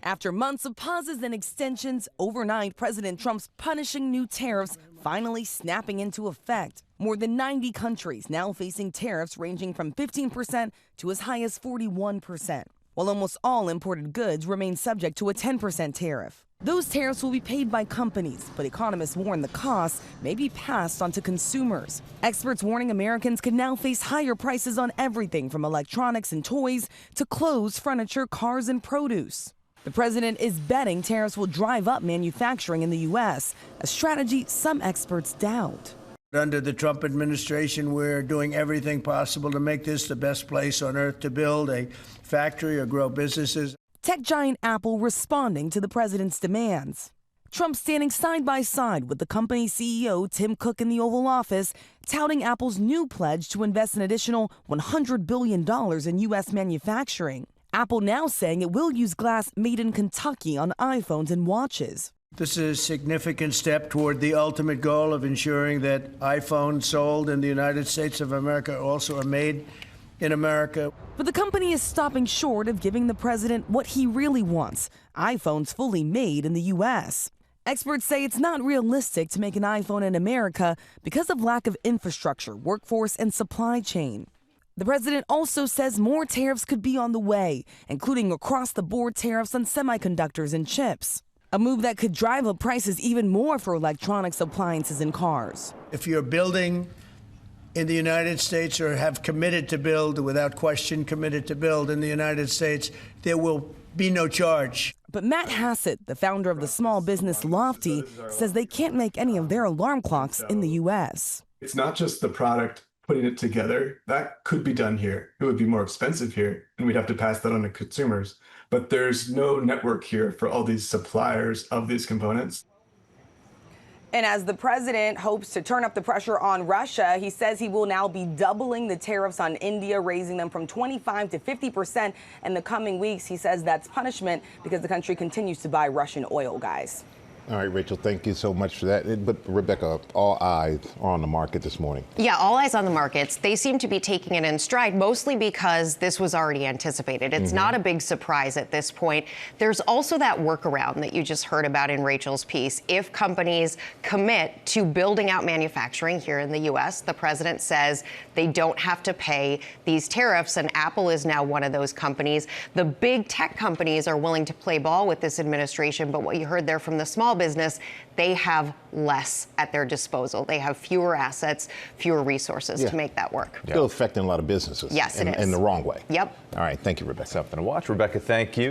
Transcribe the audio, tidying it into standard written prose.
After months of pauses and extensions, overnight, President Trump's punishing new tariffs finally snapping into effect. More than 90 countries now facing tariffs ranging from 15% to as high as 41%, while almost all imported goods remain subject to a 10% tariff. Those tariffs will be paid by companies, but economists warn the costs may be passed on to consumers. Experts warning Americans could now face higher prices on everything from electronics and toys to clothes, furniture, cars, and produce. The president is betting tariffs will drive up manufacturing in the U.S., a strategy some experts doubt. Under the Trump administration, we're doing everything possible to make this the best place on earth to build a factory or grow businesses. Tech giant Apple responding to the president's demands. Trump standing side by side with the company's CEO, Tim Cook, in the Oval Office, touting Apple's new pledge to invest an additional $100 billion in U.S. manufacturing. Apple now saying it will use glass made in Kentucky on iPhones and watches. This is a significant step toward the ultimate goal of ensuring that iPhones sold in the United States of America also are made in America. But the company is stopping short of giving the president what he really wants, iPhones fully made in the U.S. Experts say it's not realistic to make an iPhone in America because of lack of infrastructure, workforce, and supply chain. The president also says more tariffs could be on the way, including across-the-board tariffs on semiconductors and chips, a move that could drive up prices even more for electronics, appliances, and cars. If you're building in the United States or have committed to build, without question committed to build in the United States, there will be no charge. But Matt Hassett, the founder of the small business Lofty, says they can't make any of their alarm clocks in the U.S. It's not just the product, putting it together. That could be done here. It would be more expensive here, and we'd have to pass that on to consumers. But there's no network here for all these suppliers of these components. And as the president hopes to turn up the pressure on Russia, he says he will now be doubling the tariffs on India, raising them from 25% to 50% in the coming weeks. He says that's punishment because the country continues to buy Russian oil, guys. All right, Rachel, thank you so much for that. But Rebecca, all eyes are on the market this morning. Yeah, all eyes on the markets. They seem to be taking it in stride, mostly because this was already anticipated. It's not a big surprise at this point. There's also that workaround that you just heard about in Rachel's piece. If companies commit to building out manufacturing here in the U.S., the president says they don't have to pay these tariffs, and Apple is now one of those companies. The big tech companies are willing to play ball with this administration, but what you heard there from the small business, they have less at their disposal. They have fewer assets, fewer resources to make that work. Still affecting a lot of businesses. Yes, it is. In the wrong way. Yep. All right. Thank you, Rebecca. Something to watch. Rebecca, thank you.